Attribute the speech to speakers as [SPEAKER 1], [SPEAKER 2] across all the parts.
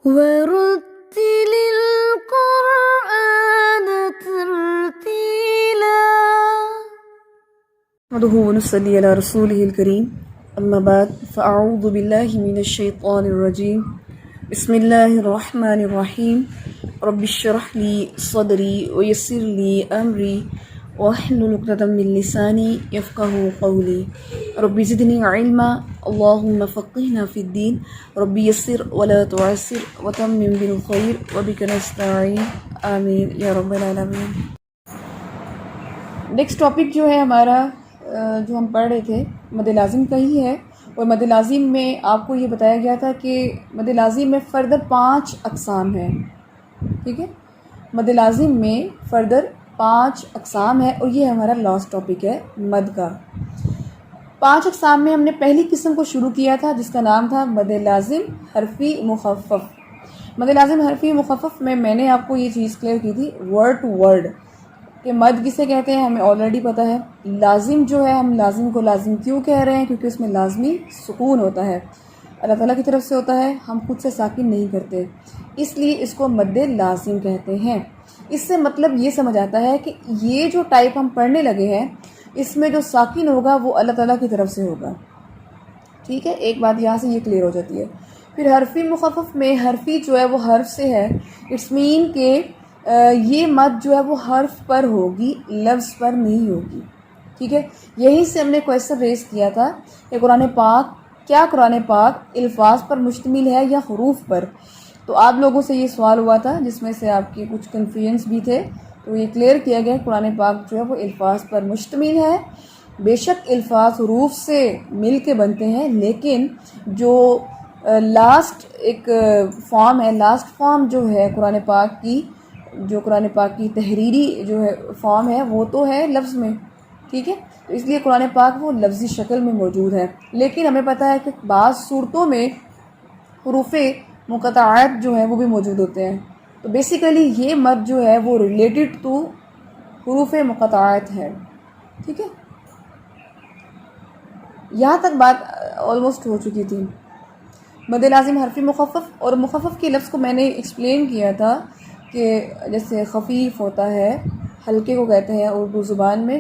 [SPEAKER 1] ورتل القرآن ترتيلا نحمده ونصلي على رسوله الكريم أما بعد فأعوذ بالله من الشيطان الرجيم بسم الله الرحمن الرحيم رب اشرح لي صدري ويسر لي أمري واحلل عقدة من لساني يفقهوا قولي رب زدني علما اللهم فقهنا في الدين رب يسر ولا تعسر وتمم بالخير وبك نستعين آمين يا رب العالمين. نیکسٹ ٹاپک جو ہے ہمارا جو ہم پڑھ رہے تھے مد لازم کا ہی ہے، اور مد لازم میں آپ کو یہ بتایا گیا تھا کہ مد لازم میں فردر 5 اقسام ہیں. ٹھیک ہے، مد لازم میں فردر 5 اقسام ہے، اور یہ ہمارا لاسٹ ٹاپک ہے مد کا. 5 اقسام میں ہم نے پہلی قسم کو شروع کیا تھا جس کا نام تھا مد لازم حرفی مخفف. مد لازم حرفی مخفف میں نے آپ کو یہ چیز کلیئر کی تھی ورڈ ٹو ورڈ کہ مد کسے کہتے ہیں ہمیں آلریڈی پتہ ہے. لازم جو ہے ہم لازم کو لازم کیوں کہہ رہے ہیں؟ کیونکہ اس میں لازمی سکون ہوتا ہے، اللہ تعالیٰ کی طرف سے ہوتا ہے، ہم خود سے ساکن نہیں کرتے، اس لیے اس کو مد لازم کہتے ہیں. اس سے مطلب یہ سمجھ آتا ہے کہ یہ جو ٹائپ ہم پڑھنے لگے ہیں اس میں جو ساکن ہوگا وہ اللہ تعالیٰ کی طرف سے ہوگا. ٹھیک ہے، ایک بات یہاں سے یہ کلیئر ہو جاتی ہے. پھر حرفی مخفف میں حرفی جو ہے وہ حرف سے ہے، اٹس مین کہ یہ مد جو ہے وہ حرف پر ہوگی، لفظ پر نہیں ہوگی. ٹھیک ہے، یہیں سے ہم نے کویسچن ریز کیا تھا کہ قرآن پاک الفاظ پر مشتمل ہے یا حروف پر. تو آپ لوگوں سے یہ سوال ہوا تھا جس میں سے آپ کے کچھ کنفیوژنس بھی تھے، تو یہ کلیئر کیا گیا قرآن پاک جو ہے وہ الفاظ پر مشتمل ہے. بے شک الفاظ حروف سے مل کے بنتے ہیں، لیکن جو لاسٹ ایک فارم ہے، لاسٹ فارم جو ہے قرآن پاک کی تحریری جو ہے فارم ہے وہ تو ہے لفظ میں. ٹھیک ہے، تو اس لیے قرآن پاک وہ لفظی شکل میں موجود ہے، لیکن ہمیں پتہ ہے کہ بعض صورتوں میں حروف مقطعات جو ہیں وہ بھی موجود ہوتے ہیں. تو بیسیکلی یہ مد جو ہے وہ ریلیٹڈ ٹو حروف مقطعات ہے. ٹھیک ہے، یہاں تک بات آلموسٹ ہو چکی تھی. مد لازم حرفی مخفف، اور مخفف کے لفظ کو میں نے ایکسپلین کیا تھا کہ جیسے خفیف ہوتا ہے، ہلکے کو کہتے ہیں اردو زبان میں،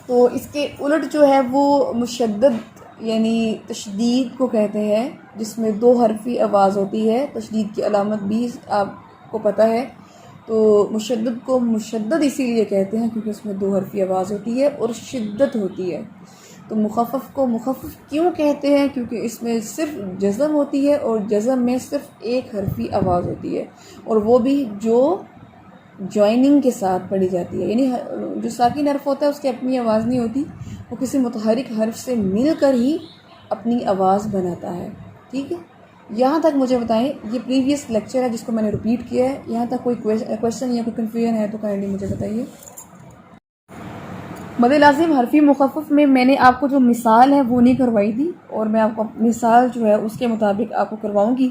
[SPEAKER 1] تو اس کے الٹ جو ہے وہ مشدد یعنی تشدید کو کہتے ہیں، جس میں 2 حرفی آواز ہوتی ہے. تشدید کی علامت بھی آپ کو پتہ ہے. تو مشدد کو مشدد اسی لیے کہتے ہیں کیونکہ اس میں 2 حرفی آواز ہوتی ہے اور شدت ہوتی ہے. تو مخفف کو مخفف کیوں کہتے ہیں؟ کیونکہ اس میں صرف جزم ہوتی ہے، اور جزم میں صرف 1 حرفی آواز ہوتی ہے، اور وہ بھی جو جوائننگ کے ساتھ پڑھی جاتی ہے. یعنی جو ساکن حرف ہوتا ہے اس کی اپنی آواز نہیں ہوتی، وہ کسی متحرک حرف سے مل کر ہی اپنی آواز بناتا ہے. ٹھیک ہے، یہاں تک مجھے بتائیں، یہ پریویس لیکچر ہے جس کو میں نے ریپیٹ کیا ہے. یہاں تک کوئی کویشچن یا کوئی کنفیوژن ہے تو کائنڈلی مجھے بتائیے. مد لازم حرفی مخفف میں نے آپ کو جو مثال ہے وہ نہیں کروائی تھی، اور میں آپ کو مثال جو ہے اس کے مطابق آپ کو کرواؤں گی.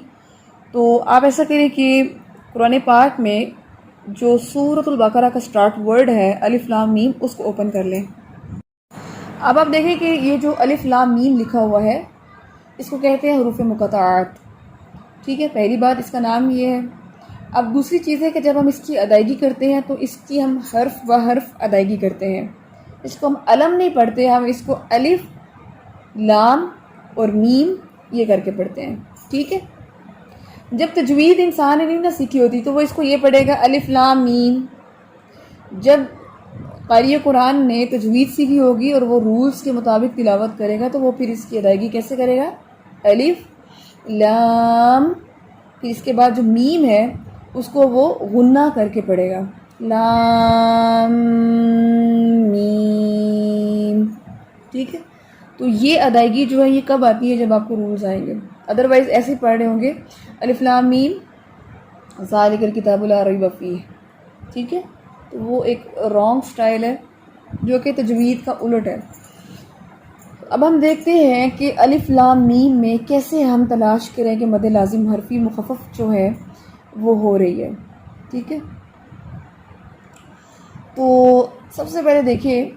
[SPEAKER 1] تو آپ ایسا کریں کہ قرآن پاک میں جو سورۃ البقرہ کا سٹارٹ ورڈ ہے الف لام میم، اس کو اوپن کر لیں. اب آپ دیکھیں کہ یہ جو الف لام میم لکھا ہوا ہے اس کو کہتے ہیں حروف مقطعات. ٹھیک ہے، پہلی بات اس کا نام یہ ہے. اب دوسری چیز ہے کہ جب ہم اس کی ادائیگی کرتے ہیں تو اس کی ہم حرف و حرف ادائیگی کرتے ہیں. اس کو ہم علم نہیں پڑھتے، ہم اس کو الف لام اور میم یہ کر کے پڑھتے ہیں. ٹھیک ہے، جب تجوید انسان نے نہیں نہ سیکھی ہوتی تو وہ اس کو یہ پڑھے گا الف لام میم. جب قاری قرآن نے تجوید سیکھی ہوگی اور وہ رولز کے مطابق تلاوت کرے گا تو وہ پھر اس کی ادائیگی کیسے کرے گا؟ الف لام، پھر اس کے بعد جو میم ہے اس کو وہ غنہ کر کے پڑھے گا، لام میم. ٹھیک ہے، تو یہ ادائیگی جو ہے یہ کب آتی ہے؟ جب آپ کو رولز آئیں گے. ادروائز ایسے ہی پڑھ رہے ہوں گے الف لام میم ذالک الکتاب لا ریب فیہ. ٹھیک ہے، تو وہ ایک رانگ سٹائل ہے جو کہ تجوید کا الٹ ہے. اب ہم دیکھتے ہیں کہ الف لام میم میں کیسے ہم تلاش کریں کہ مد لازم حرفی مخفف جو ہے وہ ہو رہی ہے. ٹھیک ہے، تو سب سے پہلے دیکھیں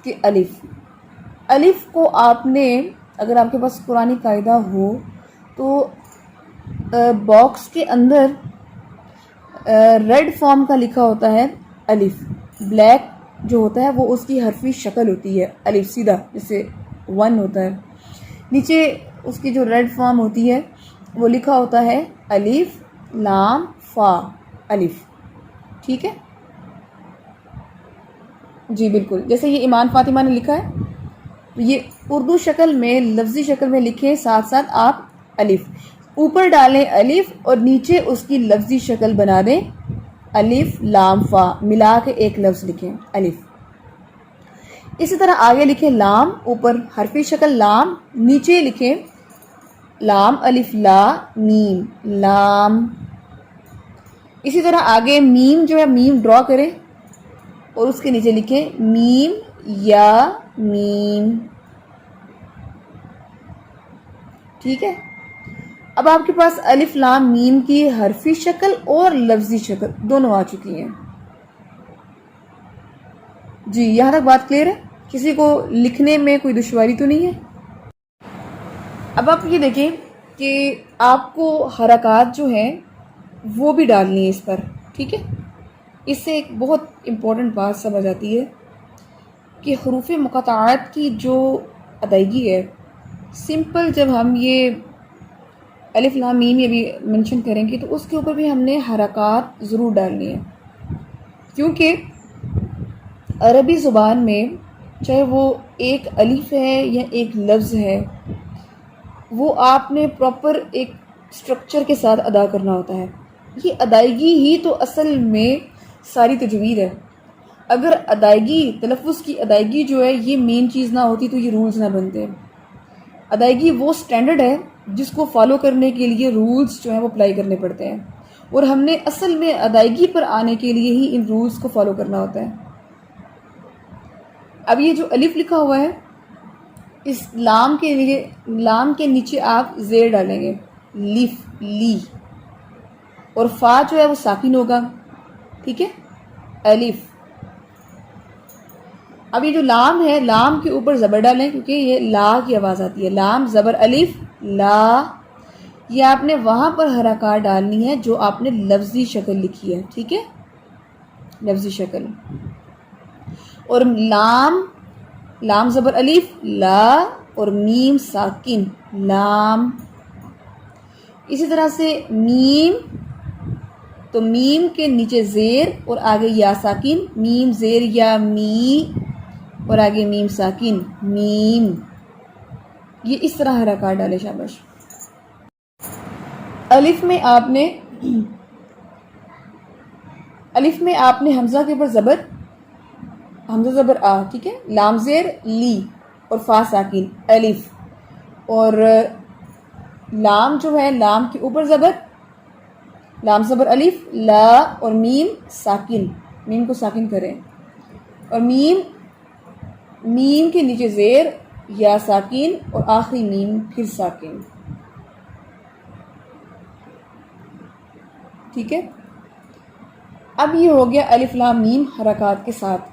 [SPEAKER 1] کہ الف کو آپ نے، اگر آپ کے پاس قرآنی قاعدہ ہو تو باکس کے اندر ریڈ فارم کا لکھا ہوتا ہے الف، بلیک جو ہوتا ہے وہ اس کی حرفی شکل ہوتی ہے الف سیدھا جیسے 1 ہوتا ہے، نیچے اس کی جو ریڈ فارم ہوتی ہے وہ لکھا ہوتا ہے الف لام فا الف، ٹھیک ہے جی بالکل، جیسے یہ ایمان فاطمہ نے لکھا ہے یہ اردو شکل میں لفظی شکل میں لکھیں، ساتھ ساتھ آپ الف اوپر ڈالیں الف اور نیچے اس کی لفظی شکل بنا دیں الف لام فا ملا کے ایک لفظ لکھیں الف۔ اسی طرح آگے لکھیں لام، اوپر حرفی شکل لام، نیچے لکھیں لام الف لا میم لام۔ اسی طرح آگے میم جو ہے میم ڈرا کریں اور اس کے نیچے لکھیں میم یا میم، ٹھیک ہے۔ اب آپ کے پاس الف لام میم کی حرفی شکل اور لفظی شکل دونوں آ چکی ہیں جی، یہاں تک بات کلیئر ہے؟ کسی کو لکھنے میں کوئی دشواری تو نہیں ہے؟ اب آپ یہ دیکھیں کہ آپ کو حرکات جو ہیں وہ بھی ڈالنی ہے اس پر، ٹھیک ہے۔ اس سے ایک بہت امپورٹنٹ بات سمجھ آتی ہے کہ حروف مقطعات کی جو ادائیگی ہے، سمپل جب ہم یہ الف لام میم یہ بھی منشن کریں گے تو اس کے اوپر بھی ہم نے حرکات ضرور ڈالنی ہے، کیونکہ عربی زبان میں چاہے وہ ایک الف ہے یا ایک لفظ ہے وہ آپ نے پراپر ایک سٹرکچر کے ساتھ ادا کرنا ہوتا ہے۔ یہ ادائیگی ہی تو اصل میں ساری تجوید ہے۔ اگر ادائیگی تلفظ کی ادائیگی جو ہے یہ مین چیز نہ ہوتی تو یہ رولز نہ بنتے۔ ادائیگی وہ سٹینڈرڈ ہے جس کو فالو کرنے کے لیے رولز جو ہیں وہ اپلائی کرنے پڑتے ہیں، اور ہم نے اصل میں ادائیگی پر آنے کے لیے ہی ان رولز کو فالو کرنا ہوتا ہے۔ اب یہ جو الف لکھا ہوا ہے اس لام کے لیے لام کے نیچے آپ زیر ڈالیں گے لیف لی، اور فا جو ہے وہ ساکن ہوگا، ٹھیک ہے الف۔ اب یہ جو لام ہے لام کے اوپر زبر ڈالیں کیونکہ یہ لا کی آواز آتی ہے، لام زبر الف لا، یہ آپ نے وہاں پر حرکات ڈالنی ہے جو آپ نے لفظی شکل لکھی ہے، ٹھیک ہے لفظی شکل۔ اور لام لام زبر الف لا اور میم ساکن لام۔ اسی طرح سے میم تو میم کے نیچے زیر اور آگے یا ساکن، میم زیر یا می اور آگے میم ساکن میم، یہ اس طرح حرکات ڈالے شاباش۔ الف میں آپ نے حمزہ کے اوپر زبر حمزہ زبر آ، ٹھیک ہے، لام زیر لی اور فا ساکن الف، اور لام جو ہے لام کے اوپر زبر لام زبر الف لا اور میم ساکن، میم کو ساکن کریں، اور میم کے نیچے زیر یا ساکن اور آخری میم پھر ساکن، ٹھیک ہے۔ اب یہ ہو گیا الف لام میم حرکات کے ساتھ۔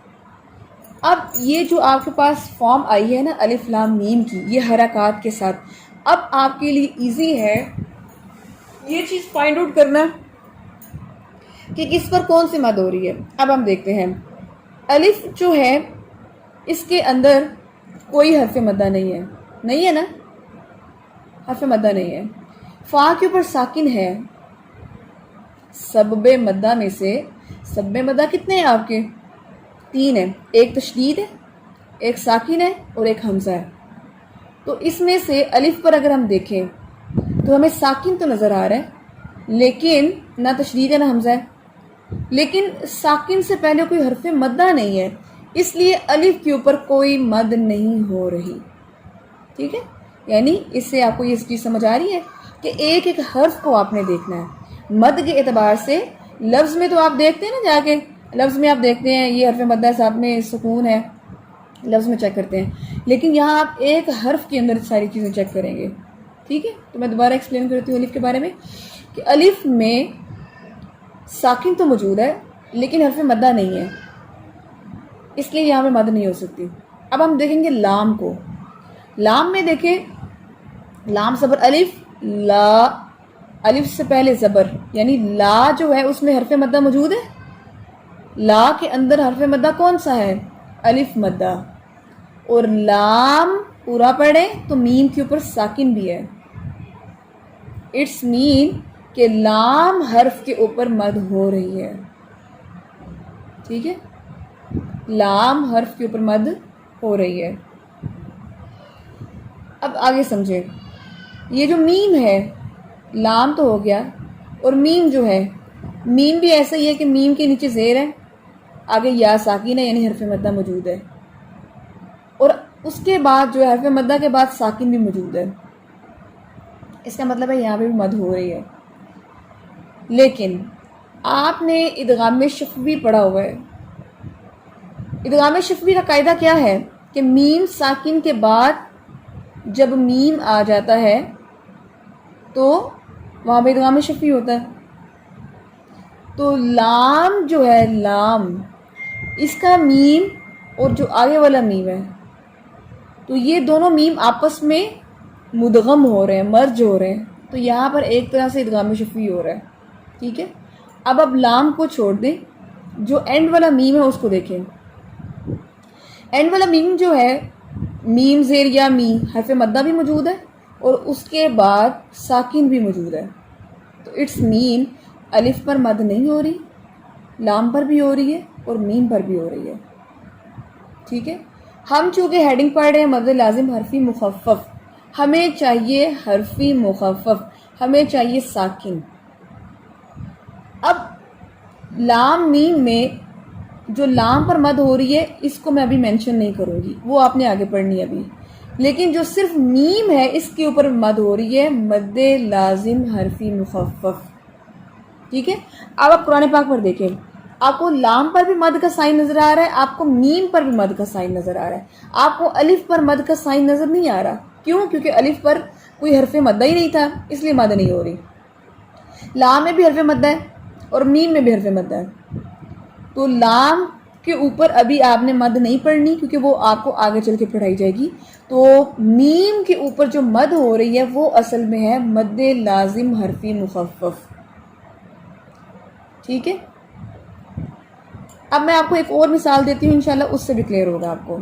[SPEAKER 1] اب یہ جو آپ کے پاس فارم آئی ہے نا الف لام میم کی یہ حرکات کے ساتھ، اب آپ کے لیے ایزی ہے یہ چیز فائنڈ آؤٹ کرنا کہ کس پر کون سی مد ہو رہی ہے۔ اب ہم دیکھتے ہیں الف جو ہے اس کے اندر کوئی حرف مدہ نہیں ہے نا، حرف مدہ نہیں ہے۔ فا کے اوپر ساکن ہے، سبب مدہ میں سے سبب مدہ کتنے ہیں آپ کے؟ 3 ہیں، ایک تشدید ہے، ایک ساکن ہے اور ایک حمزہ ہے۔ تو اس میں سے الف پر اگر ہم دیکھیں تو ہمیں ساکن تو نظر آ رہا ہے لیکن نہ تشدید ہے نہ حمزہ ہے، لیکن ساکن سے پہلے کوئی حرف مدہ نہیں ہے، اس لیے الف کے اوپر کوئی مد نہیں ہو رہی، ٹھیک ہے۔ یعنی اس سے آپ کو یہ چیز سمجھ آ رہی ہے کہ ایک ایک حرف کو آپ نے دیکھنا ہے مد کے اعتبار سے۔ لفظ میں تو آپ دیکھتے ہیں نا جا کے، لفظ میں آپ دیکھتے ہیں یہ حرف مدہ ہے ساتھ میں سکون ہے، لفظ میں چیک کرتے ہیں، لیکن یہاں آپ ایک حرف کے اندر ساری چیزیں چیک کریں گے، ٹھیک ہے۔ تو میں دوبارہ ایکسپلین کرتی ہوں الف کے بارے میں کہ الف میں ساکن تو موجود ہے لیکن حرف مدہ نہیں ہے، اس لیے یہاں پہ مد نہیں ہو سکتی۔ اب ہم دیکھیں گے لام کو، لام میں دیکھیں لام زبر الف لا الف سے پہلے زبر یعنی لا جو ہے اس میں حرف مدہ موجود ہے. لا کے اندر حرف مدہ کون سا ہے؟ الف مدہ. اور لام پورا پڑھیں تو میم کے اوپر ساکن بھی ہے. اٹس مین کہ لام حرف کے اوپر مد ہو رہی ہے. ٹھیک ہے، لام حرف کے اوپر مد ہو رہی ہے. اب آگے سمجھیں، یہ جو میم ہے، لام تو ہو گیا، اور میم جو ہے، میم بھی ایسا ہی ہے کہ میم کے نیچے زیر ہے، آگے یا ساکن ہے یعنی حرف مدہ موجود ہے، اور اس کے بعد جو ہے حرف مدہ کے بعد ساکن بھی موجود ہے. اس کا مطلب ہے یہاں پہ بھی مد ہو رہی ہے. لیکن آپ نے ادغام شفوی پڑھا ہوا ہے. ادغام شفوی کا قاعدہ کیا ہے کہ میم ساکن کے بعد جب میم آ جاتا ہے تو وہاں پہ ادغام شفوی ہوتا ہے. تو لام جو ہے، لام، اس کا میم اور جو آگے والا میم ہے، تو یہ دونوں میم آپس میں مدغم ہو رہے ہیں، مرج ہو رہے ہیں. تو یہاں پر ایک طرح سے ادغام شفوی ہو رہا ہے. ٹھیک ہے، اب لام کو چھوڑ دیں، جو اینڈ والا میم ہے اس کو دیکھیں. اینڈ والا میم جو ہے، میم زیر یا می، حرف مدہ بھی موجود ہے اور اس کے بعد ساکن بھی موجود ہے. تو اٹس مین الف پر مد نہیں ہو رہی، لام پر بھی ہو رہی ہے اور میم پر بھی ہو رہی ہے. ٹھیک ہے، ہم چونکہ ہیڈنگ پڑھ رہے ہیں مد لازم حرفی مخفف، ہمیں چاہیے حرفی مخفف، ہمیں چاہیے ساکن. اب لام میم میں جو لام پر مد ہو رہی ہے اس کو میں ابھی مینشن نہیں کروں گی، وہ آپ نے آگے پڑھنی ہے ابھی. لیکن جو صرف میم ہے اس کے اوپر مد ہو رہی ہے مد لازم حرفی مخفف. ٹھیک ہے، اب آپ قرآن پاک پر دیکھیں، آپ کو لام پر بھی مد کا سائن نظر آ رہا ہے، آپ کو میم پر بھی مد کا سائن نظر آ رہا ہے، آپ کو الف پر مد کا سائن نظر نہیں آ رہا. کیوں؟ کیونکہ الف پر کوئی حرف مدہ ہی نہیں تھا، اس لیے مد نہیں ہو رہی. لام میں بھی حرف مدہ ہے اور میم میں بھی حرف مدہ ہے. تو لام کے اوپر ابھی آپ نے مد نہیں پڑھنی کیونکہ وہ آپ کو آگے چل کے پڑھائی جائے گی. تو میم کے اوپر جو مد ہو رہی ہے وہ اصل میں ہے مد لازم حرفی مخفف. ٹھیک ہے، اب میں آپ کو ایک اور مثال دیتی ہوں، انشاءاللہ اس سے بھی کلیئر ہوگا آپ کو.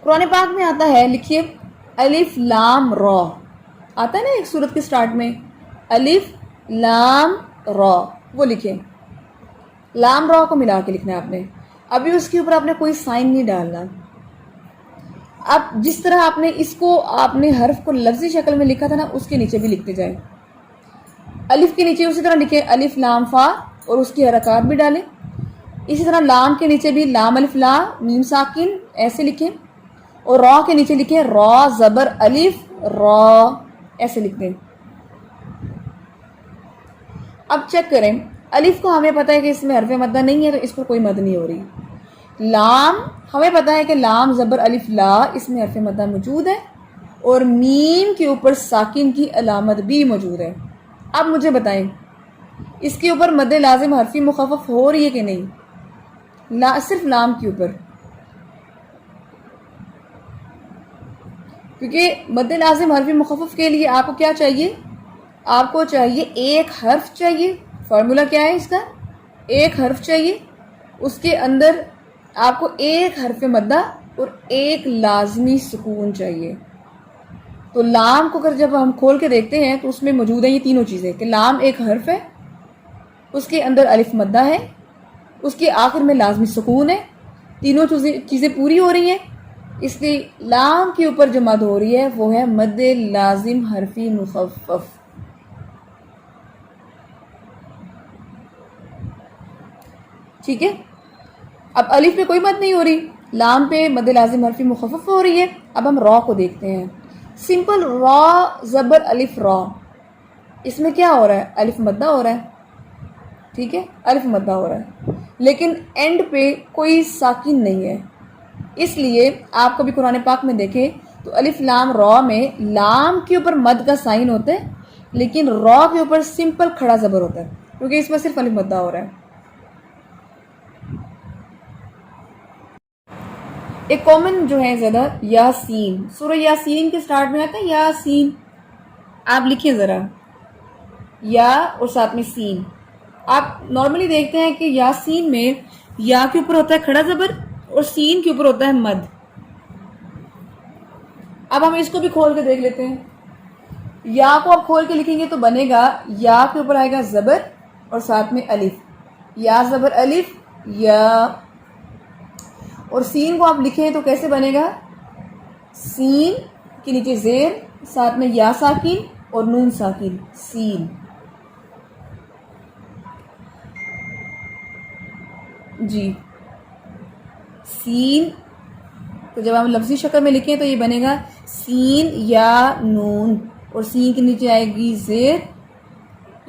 [SPEAKER 1] قرآن پاک میں آتا ہے، لکھیے الف لام را، آتا ہے نا ایک سورت کے سٹارٹ میں الف لام را، وہ لکھیں. لام را کو ملا کے لکھنا ہے آپ نے. ابھی اس کے اوپر آپ نے کوئی سائن نہیں ڈالنا. اب جس طرح آپ نے اس کو، آپ نے حرف کو لفظی شکل میں لکھا تھا نا، اس کے نیچے بھی لکھتے جائیں. الف کے نیچے اسی طرح لکھیں الف لام فا اور اس کی حرکات بھی ڈالیں. اسی طرح لام کے نیچے بھی لام الف لا میم ساکن ایسے لکھیں، اور را کے نیچے لکھیں را زبر الف را، ایسے لکھ دیں. اب چیک کریں، الف کو ہمیں پتہ ہے کہ اس میں حرف مدہ نہیں ہے تو اس پر کوئی مد نہیں ہو رہی. لام ہمیں پتہ ہے کہ لام زبر الف لا، اس میں حرف مدہ موجود ہے، اور میم کے اوپر ساکن کی علامت بھی موجود ہے. اب مجھے بتائیں اس کے اوپر مد لازم حرفی مخفف ہو رہی ہے کہ نہیں؟ صرف لام کے اوپر، کیونکہ مد لازم حرفی مخفف کے لیے آپ کو کیا چاہیے؟ آپ کو چاہیے ایک حرف چاہیے. فارمولا کیا ہے اس کا؟ ایک حرف چاہیے، اس کے اندر آپ کو ایک حرف مدہ اور ایک لازمی سکون چاہیے. تو لام کو اگر جب ہم کھول کے دیکھتے ہیں تو اس میں موجود ہیں یہ تینوں چیزیں، کہ لام ایک حرف ہے، اس کے اندر الف مدہ ہے، اس کے آخر میں لازمی سکون ہے. تینوں چیزیں پوری ہو رہی ہیں، اس لیے لام کے اوپر جو مد ہو رہی ہے وہ ہے مد لازم حرفی مخفف. ٹھیک ہے، اب الف پہ کوئی مد نہیں ہو رہی، لام پہ مد لازم حرفی مخفف ہو رہی ہے. اب ہم را کو دیکھتے ہیں. سمپل را زبر الف را، اس میں کیا ہو رہا ہے؟ الف مدہ ہو رہا ہے. ٹھیک ہے، الف مدہ ہو رہا ہے، لیکن اینڈ پہ کوئی ساکن نہیں ہے. اس لیے آپ کبھی قرآن پاک میں دیکھیں تو الف لام را میں لام کے اوپر مد کا سائن ہوتا ہے، لیکن را کے اوپر سمپل کھڑا زبر ہوتا ہے، کیونکہ اس میں صرف الف مدہ ہو رہا ہے. ایک کامن جو ہے زیادہ یاسین، سورہ یاسین کے سٹارٹ میں آتا ہے یاسین. آپ لکھیں ذرا یا اور ساتھ میں سین. آپ نارملی دیکھتے ہیں کہ یا سین میں یا کے اوپر ہوتا ہے کھڑا زبر اور سین کے اوپر ہوتا ہے مد. اب ہم اس کو بھی کھول کے دیکھ لیتے ہیں. یا کو آپ کھول کے لکھیں گے تو بنے گا یا کے اوپر آئے گا زبر اور ساتھ میں الف. یا زبر الف یا. اور سین کو آپ لکھیں تو کیسے بنے گا؟ سین کے نیچے زیر ساتھ میں یا ساکن اور نون ساکن سین. جی سین تو جب ہم لفظی شکل میں لکھیں تو یہ بنے گا سین یا نون اور سین کے نیچے آئے گی زیر.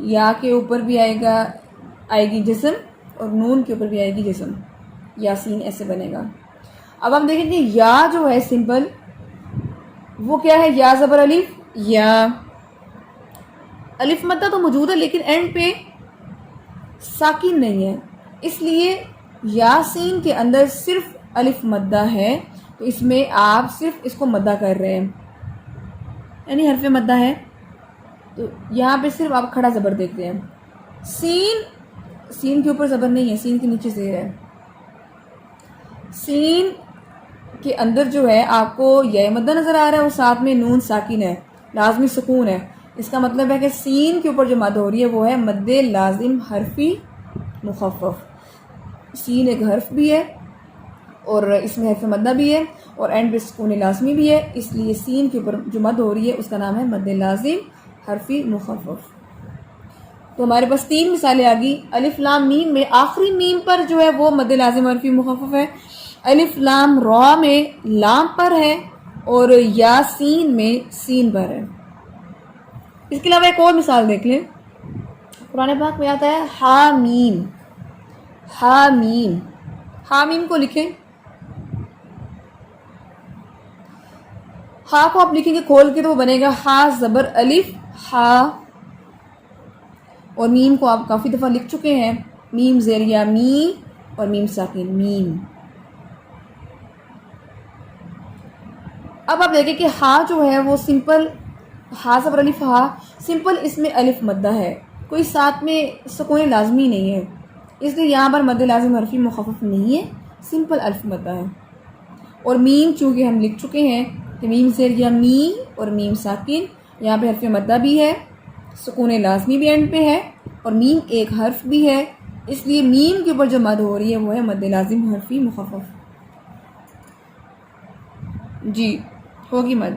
[SPEAKER 1] یا کے اوپر بھی آئے گی جسم اور نون کے اوپر بھی آئے گی جسم. یاسین ایسے بنے گا. اب ہم دیکھیں گے یا جو ہے سمپل وہ کیا ہے؟ یا زبر الف یا. الف مدہ تو موجود ہے لیکن اینڈ پہ ساکن نہیں ہے، اس لیے یاسین کے اندر صرف الف مدہ ہے تو اس میں آپ صرف اس کو مدہ کر رہے ہیں، یعنی حرف مدہ ہے تو یہاں پہ صرف آپ کھڑا زبر دیکھتے ہیں. سین کے اوپر زبر نہیں ہے، سین کے نیچے زیر ہے. سین کے اندر جو ہے آپ کو یہ مدہ نظر آ رہا ہے اور ساتھ میں نون ساکن ہے، لازمی سکون ہے. اس کا مطلب ہے کہ سین کے اوپر جو مد ہو رہی ہے وہ ہے مد لازم حرفی مخفف. سین ایک حرف بھی ہے اور اس میں حرف مدہ بھی ہے اور اینڈ پہ سکون لازمی بھی ہے، اس لیے سین کے اوپر جو مد ہو رہی ہے اس کا نام ہے مد لازم حرفی مخفف. تو ہمارے پاس 3 مثالیں آ گئی. الف لام میم میں آخری میم پر جو ہے وہ مد لازم حرفی مخفف ہے. الف لام را میں لام پر ہے اور یا سین میں سین پر ہے. اس کے علاوہ ایک اور مثال دیکھ لیں. قرآن پاک میں آتا ہے حامیم. حامیم حامیم کو لکھیں. ہا کو آپ لکھیں گے کھول کے تو وہ بنے گا ہا زبر الف ہا. اور میم کو آپ کافی دفعہ لکھ چکے ہیں، میم زیر یا می اور میم ساکن میم. اب آپ دیکھیں کہ ہا جو ہے وہ سمپل ہا زبر الف ہا سمپل، اس میں الف مدہ ہے، کوئی ساتھ میں سکون لازمی نہیں ہے، اس لیے یہاں پر مد لازم حرفی مخفف نہیں ہے، سمپل الف مدہ ہے. اور میم چونکہ ہم لکھ چکے ہیں کہ میم زیر یا می اور میم ساکن، یہاں پہ حرف مدہ بھی ہے، سکون لازمی بھی اینڈ پہ ہے اور میم ایک حرف بھی ہے، اس لیے میم کے اوپر جو مد ہو رہی ہے وہ ہے مد لازم حرفی مخفف. جی ہوگی مد.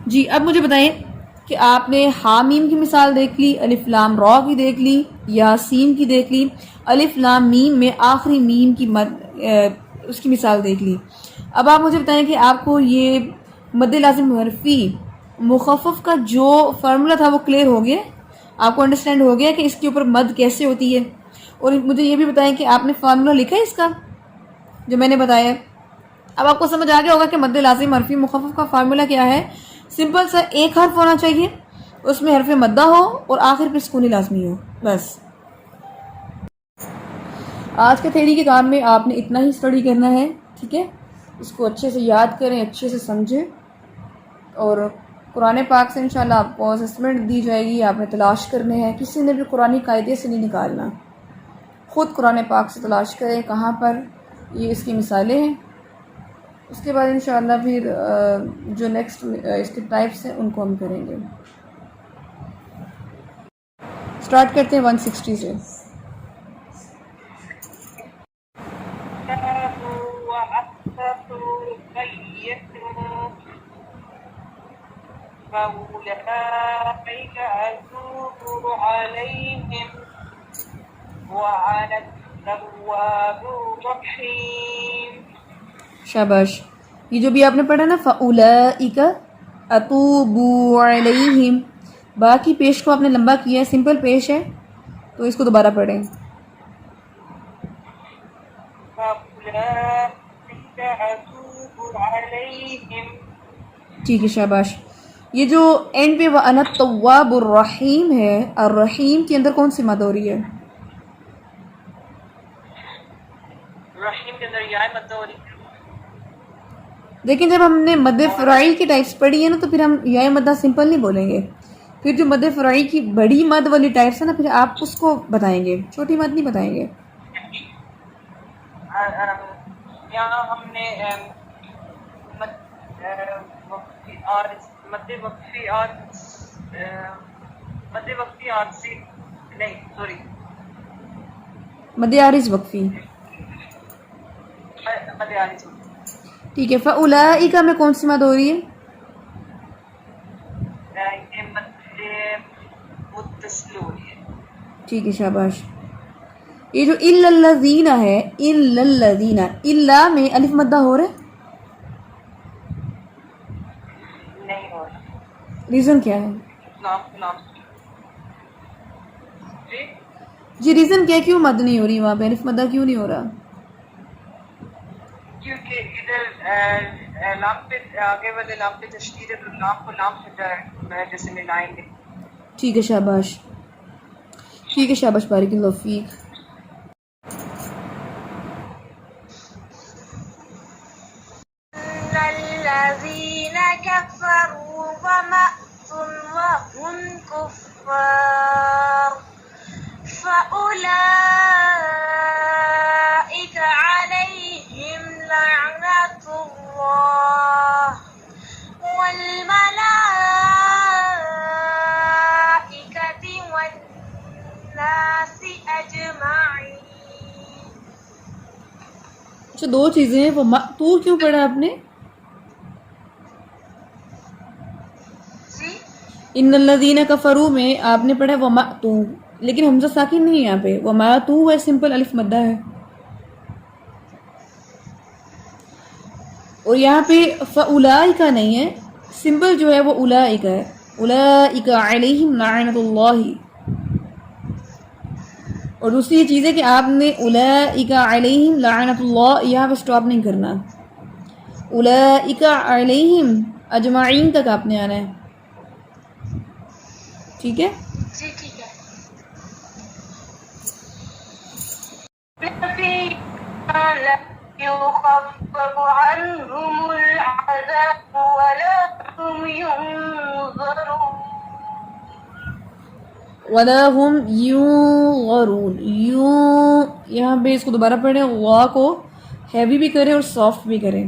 [SPEAKER 1] جی اب مجھے بتائیں کہ آپ نے حامیم کی مثال دیکھ لی، الف لام را کی دیکھ لی، یاسین کی دیکھ لی، الف لام میم میں آخری میم کی اس کی مثال دیکھ لی. اب آپ مجھے بتائیں کہ آپ کو یہ مد لازم حرفی مخفف کا جو فارمولا تھا وہ کلیئر ہو گیا؟ آپ کو انڈرسٹینڈ ہو گیا کہ اس کے اوپر مد کیسے ہوتی ہے؟ اور مجھے یہ بھی بتائیں کہ آپ نے فارمولا لکھا ہے اس کا جو میں نے بتایا. اب آپ کو سمجھ آ گیا ہوگا کہ مد لازم حرفی مخفف کا فارمولا کیا ہے. سمپل سا ایک حرف ہونا چاہیے، اس میں حرف مدہ ہو اور آخر پہ سکون لازمی ہو، بس. آج کے تھیوری کے کام میں آپ نے اتنا ہی اسٹڈی کرنا ہے، ٹھیک ہے؟ اس کو اچھے سے یاد کریں، اچھے سے سمجھیں اور قرآن پاک سے انشاءاللہ آپ کو اسسمنٹ دی جائے گی. آپ نے تلاش کرنے ہیں، کسی نے بھی قرآنی قاعدے سے نہیں نکالنا، خود قرآن پاک سے تلاش کریں کہاں پر یہ اس کی مثالیں ہیں. اس کے بعد انشاءاللہ پھر جو نیکسٹ اس کے ٹائپس ہیں ان کو ہم کریں گے. سٹارٹ کرتے ہیں 160 سے.
[SPEAKER 2] فأولئك أتوب عليهم وأنا التواب الرحيم.
[SPEAKER 1] شاباش. یہ جو بھی آپ نے پڑھا نا فَأُولَئِكَ أَتُوبُ عَلَيْهِمْ، باقی پیش کو آپ نے لمبا کیا ہے، سمپل پیش ہے تو اس کو دوبارہ پڑھیں.
[SPEAKER 2] فأولئك أتوب عليهم.
[SPEAKER 1] ٹھیک ہے شاباش. یہ جو اینڈ پہ وَأَنَا التَّوَّابُ الرَّحِيمُ ہے، الرحیم کے اندر کون سی مد ہو رہی ہے؟
[SPEAKER 2] رحیم کے اندر یا مد ہو رہی ہے.
[SPEAKER 1] لیکن جب ہم نے مد فرائی کی ٹائپس پڑھی ہے نا تو پھر ہم یا مدہ سمپل نہیں بولیں گے، پھر جو مد فرائی کی بڑی مد والی ٹائپس ہے نا پھر آپ اس کو بتائیں گے، چھوٹی مد نہیں بتائیں گے.
[SPEAKER 2] یہاں ہم نے وقفی اور مد وقفی اور مد وقفی اور سی نہیں سوری
[SPEAKER 1] مد عارض وقفی.
[SPEAKER 2] مد عارض
[SPEAKER 1] ٹھیک ہے. فاولئک میں کون سی مد ہو رہی ہے؟
[SPEAKER 2] یہ مد متصل ہو رہی ہے.
[SPEAKER 1] ٹھیک ہے شاباش. یہ جو الا الذین ہے، الا الذین، الا میں الف مدہ ہو رہا ہے،
[SPEAKER 2] نہیں ہو رہا.
[SPEAKER 1] ریزن کیا ہے؟
[SPEAKER 2] نام جی
[SPEAKER 1] جی ریزن کیا ہے، کیوں مد نہیں ہو رہی وہاں پہ، الف مدہ کیوں نہیں ہو رہا؟
[SPEAKER 2] کیونکہ ادھر لام پہ آگے والے لام پہ تشدید ہے تو لام کو لام سے جیسے ملائیں گے.
[SPEAKER 1] ٹھیک ہے شاباش. ٹھیک ہے شاباش، بارک اللہ فیک.
[SPEAKER 3] الذين كفروا ومأتوا وهم كفار فأولئك عليهم لعنة الله والملائكة والناس أجمعين.
[SPEAKER 1] اچھا دو چیزیں ہیں، وہ مأتو کیوں پڑھا آپ نے؟ ان الذین کفروا میں آپ نے پڑھا ومأتو، لیکن حمزہ ساکن نہیں ہے یہاں پہ، ومأتو ہے سمپل الف مدہ ہے. اور یہاں پہ فاولئک نہیں ہے، سمپل جو ہے وہ اولئک ہے. اولئک علیہم لعنۃ اللہ. اور دوسری یہ چیز ہے کہ آپ نے اولئک علیہم لعنۃ اللہ یہاں پہ سٹاپ نہیں کرنا، اولئک علیہم اجمعین تک آپ نے آنا ہے. ٹھیک ہے.
[SPEAKER 3] جی ٹھیک ہے. لا يخفف عنهم العذاب ولا هم ينظرون.
[SPEAKER 1] وَلَا هُمْ يُنظَرُونَ. یوں یہاں پہ اس کو دوبارہ پڑھیں، وا کو ہیوی بھی کریں اور سافٹ بھی کریں.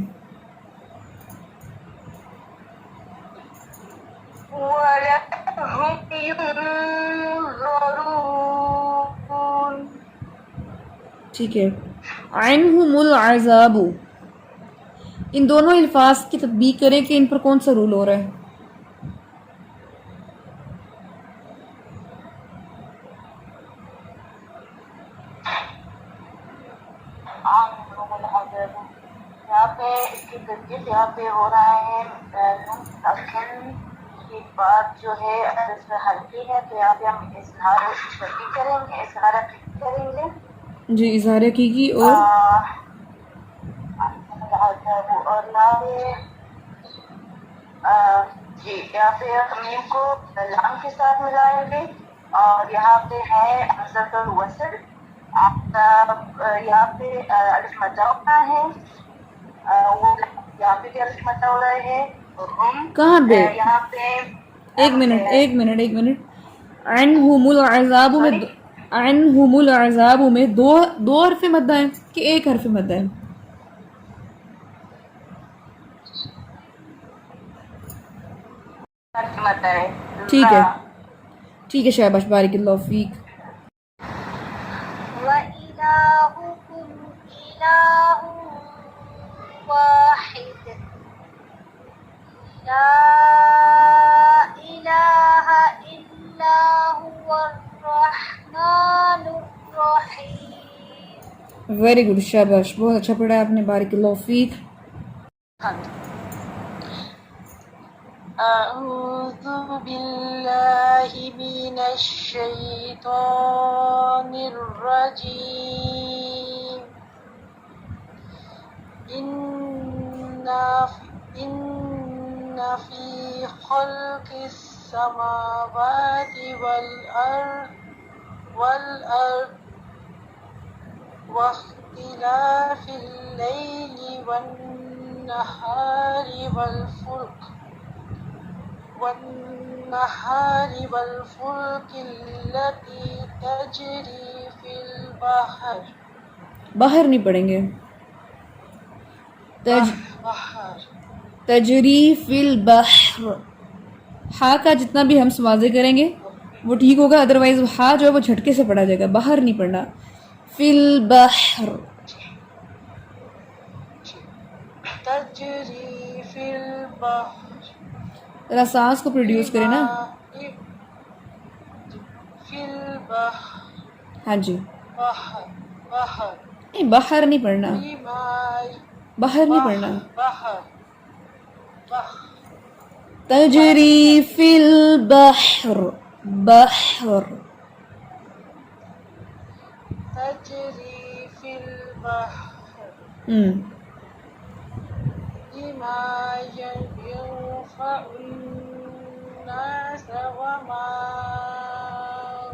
[SPEAKER 3] ولا هم ينظرون.
[SPEAKER 1] ٹھیک ہے. عَنْهُمُ الْعَذَابُ، ان دونوں الفاظ کی تطبیق کریں کہ ان پر کون سا رول ہو رہا ہے.
[SPEAKER 3] یہاں پہ اس کی ترکیب یہاں پہ ہو رہا ہے نون ساکن کی بات جو ہے اگر اس میں ہلکی ہے تو یہاں پہ ہم اظہار شفیع کریں گے، اظہار حقیقی کریں گے.
[SPEAKER 1] جی اظہار حقیقی اور
[SPEAKER 3] اور یہاں پہ جی یہاں پہ میم کو لام کے ساتھ ملائیں گے اور یہاں پہ ہے حضرت الوصل. یہاں پہ الف مدہ ہونا ہے، وہ یہاں پہ بھی الف مدہ ہو رہا ہے.
[SPEAKER 1] کہاں پہ؟
[SPEAKER 3] یہاں پہ
[SPEAKER 1] ایک منٹ. عنہم العذاب میں عنہم العذاب میں دو حرف مدہ ہیں کہ ایک حرف مدہ ہے؟
[SPEAKER 3] الف مدہ ہے.
[SPEAKER 1] ٹھیک ہے شاباش، بارک اللہ فیک.
[SPEAKER 3] وَإِلَٰهُكُمْ إِلَٰهٌ وَاحِدٌ لَا إِلَٰهَ إِلَّا هُوَ الرَّحْمَٰنُ الرَّحِيمُ.
[SPEAKER 1] ویری گڈ، شاباش، بہت اچھا پڑھا آپ نے، بارک اللہ فیک.
[SPEAKER 3] أعوذ بالله من الشيطان الرجيم. إن في خلق السماوات والأرض واختلاف الليل والنهار والنهار والفلك التي تجري في البحر
[SPEAKER 1] باہر نہیں پڑھیں گے،
[SPEAKER 3] بحر
[SPEAKER 1] تجری فی البحر، ہا کا جتنا بھی ہم واضح کریں گے وہ ٹھیک ہوگا، ادروائز ہا جو ہے وہ جھٹکے سے پڑھا جائے گا، باہر نہیں پڑھنا. فی البحر،
[SPEAKER 3] تجری فی البحر
[SPEAKER 1] ذرا سانس کو پروڈیوس کریں نا.
[SPEAKER 3] فی البحر
[SPEAKER 1] ہاں جی،
[SPEAKER 3] بحر بحر
[SPEAKER 1] نہیں باہر نہیں پڑھنا، باہر نہیں پڑھنا.
[SPEAKER 3] بحر بحر
[SPEAKER 1] تجری فی البحر، بحر.
[SPEAKER 3] تجری فی البحر بما ينفع الناس وما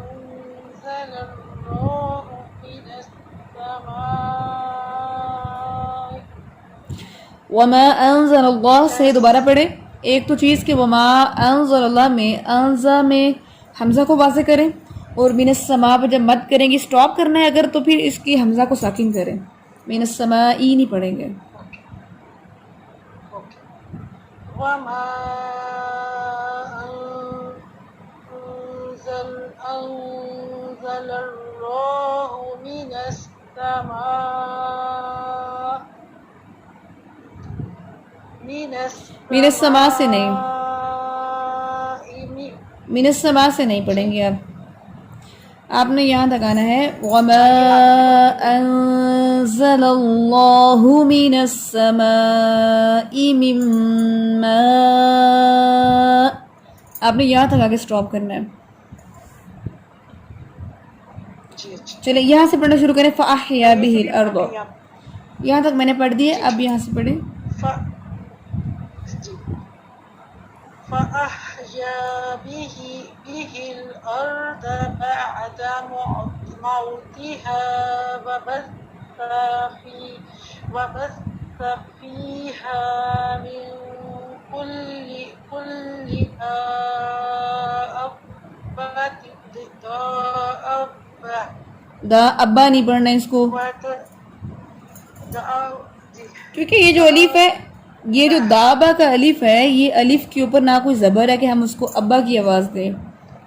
[SPEAKER 3] أنزل الله من السماء
[SPEAKER 1] وما انزل اللہ سے دوبارہ پڑھیں. ایک تو چیز کہ وما انزل اللہ میں انزا میں حمزہ کو واضح کریں، اور من السماء پہ جب مد کریں گے اسٹاپ کرنا ہے اگر تو پھر اس کی حمزہ کو ساکن کریں، من السماء نہیں پڑھیں گے.
[SPEAKER 3] وما أنزل الله من السماء
[SPEAKER 1] من السماء سے نہیں، من السماء سے نہیں پڑھیں گے. آپ نے یہاں تک آنا ہے وما انزل اللہ من السماء من ماء، آپ نے یہاں تک آگے سٹاپ کرنا ہے. چلے یہاں سے پڑھنا شروع کریں. فأحیا به الارض، یہاں تک میں نے پڑھ دی ہے، اب یہاں سے پڑھیں.
[SPEAKER 3] فأحيا به الأرض بعد موتها وبث فيها من كل
[SPEAKER 1] دا ابا نہیں پڑھنا اس کو، کیونکہ یہ جو الف ہے، یہ جو دابا کا الف ہے، یہ الف کے اوپر نہ کوئی زبر ہے کہ ہم اس کو ابا کی آواز دیں.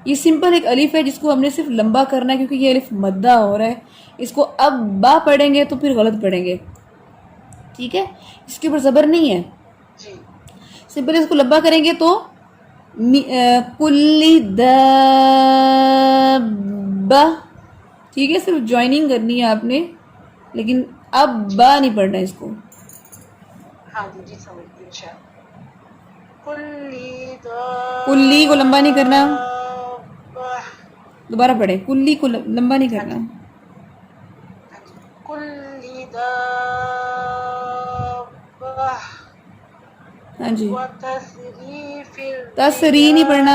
[SPEAKER 1] یہ سمپل ایک الف ہے جس کو ہم نے صرف لمبا کرنا ہے، کیونکہ یہ الف مدہ ہو رہا ہے. اس کو اب با پڑھیں گے تو پھر غلط پڑھیں گے، ٹھیک ہے. اس کے اوپر زبر نہیں ہے، سمپل اس کو لمبا کریں گے تو کلی دابا، ٹھیک ہے. صرف جوائننگ کرنی ہے آپ نے، لیکن اب با نہیں پڑھنا اس کو.
[SPEAKER 3] جی سمجھ گئی انشاءاللہ.
[SPEAKER 1] کلی کو لمبا نہیں کرنا، دوبارہ پڑھیں. کلی کو لمبا نہیں کرنا.
[SPEAKER 3] کلی دابہ،
[SPEAKER 1] ہاں جی،
[SPEAKER 3] وتصریف
[SPEAKER 1] تسری نہیں پڑھنا،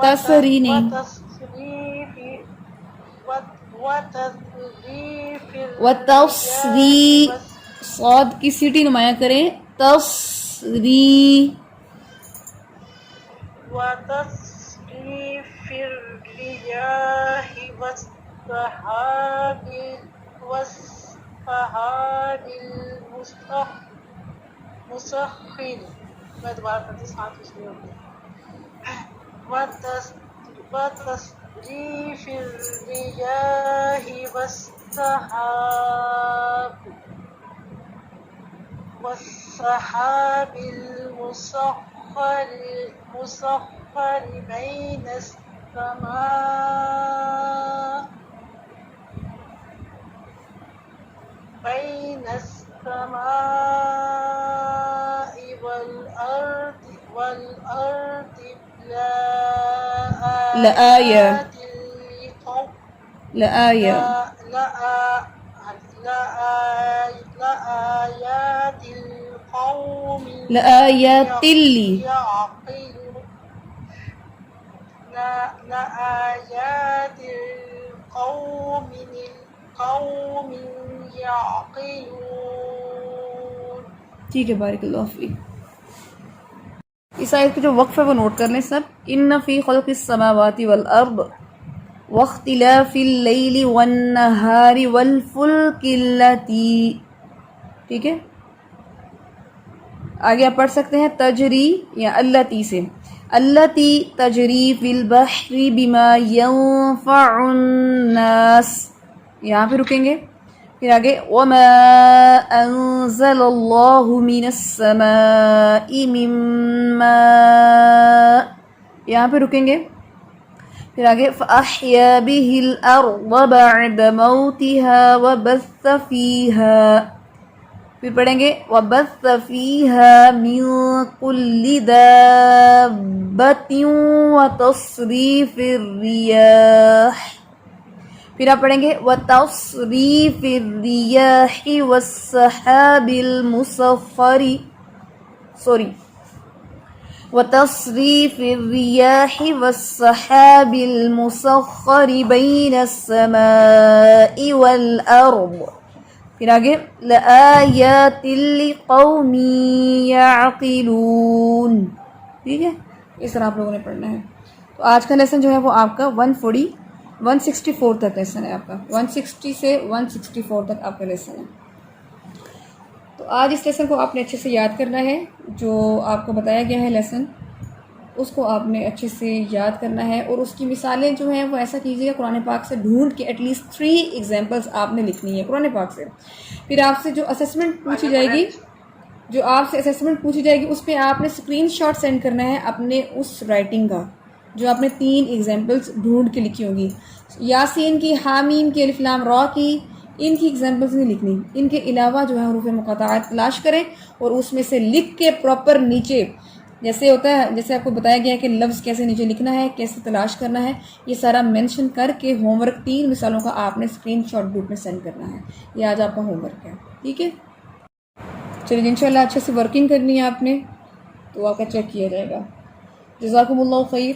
[SPEAKER 1] تسری نہیں. وتصری، صاد کی سیٹی نمایاں کریں. تصری،
[SPEAKER 3] وتصریف الرياح والسحاب المسخر. میں دوبارہ پڑھتی ہوں، ساتھ اس میں ہوگی. وتصریف الرياح والسحاب المسخر بين السماء والأرض لآيات
[SPEAKER 1] لآيات لي
[SPEAKER 3] لآيات قوم يعقلون.
[SPEAKER 1] ٹھیک ہے، بارک اللہ فیک. اس آیت کا جو وقف ہے وہ نوٹ کر لیں سب. ان فی خلق السماوات والارض واختلاف اللیل والنہار والفلک اللاتی. ٹھیک ہے، آگے آپ پڑھ سکتے ہیں تجری یا اللاتی سے. اللاتی تجری فی البحر بما ينفع الناس، یہاں پہ رکیں گے. پھر آگے وما انزل اللہ من السماء من ماء، یہاں پہ رکیں گے. پھر آگے فأحیا به الارض بعد موتها وبث فیہا. پھر پڑھیں گے وَبَثَّ فِيهَا مِن كُلِّ دَابَّةٍ وَتَصْرِيفِ الرِّيَاحِ. پھر آپ پڑھیں گے وَتَصْرِيفِ الرِّيَاحِ وَالسَّحَابِ الْمُسَخَّرِ وَتَصْرِيفِ الرِّيَاحِ وَالسَّحَابِ الْمُسَخَّرِ بَيْنَ السَّمَاءِ وَالْأَرْضِ. پھر آگے لَآيَاتٍ لِقَوْمٍ يَعْقِلُونَ. ٹھیک ہے، اس طرح آپ لوگوں نے پڑھنا ہے. تو آج کا لیسن جو ہے وہ آپ کا 164 تک لیسن ہے. آپ کا 160 سے 164 تک آپ کا لیسن ہے. تو آج اس لیسن کو آپ نے اچھے سے یاد کرنا ہے. جو آپ کو بتایا گیا ہے لیسن اس کو آپ نے اچھے سے یاد کرنا ہے، اور اس کی مثالیں جو ہیں وہ ایسا کیجیے گا قرآن پاک سے ڈھونڈ کے ایٹ لیسٹ 3 ایگزامپلس آپ نے لکھنی ہے قرآن پاک سے. پھر آپ سے جو اسیسمنٹ پوچھی جائے گی اس پہ آپ نے اسکرین شاٹ سینڈ کرنا ہے اپنے اس رائٹنگ کا جو آپ نے 3 ایگزامپلس ڈھونڈ کے لکھی ہوگی. یاسین کی، حامیم کی، الف لام را کی، ان کی ایگزامپلس نہیں لکھنی. ان کے علاوہ جو ہے حروف مقاطعات تلاش کریں اور اس میں سے لکھ کے پراپر نیچے جیسے ہوتا ہے، جیسے آپ کو بتایا گیا ہے کہ لفظ کیسے نیچے لکھنا ہے، کیسے تلاش کرنا ہے، یہ سارا مینشن کر کے ہوم ورک 3 مثالوں کا آپ نے اسکرین شاٹ گروپ میں سینڈ کرنا ہے. یہ آج آپ کا ہوم ورک ہے. ٹھیک ہے، چلیے انشاءاللہ اچھے سے ورکنگ کرنی ہے آپ نے تو آپ کا چیک کیا جائے گا. جزاکم اللہ خیر.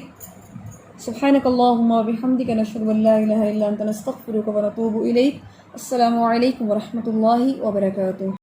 [SPEAKER 1] سبحانک اللہم وبحمدک نشہد ان لا الہ الا انت نستغفرک ونتوب الیک. السلام علیکم ورحمۃ اللہ وبرکاتہ.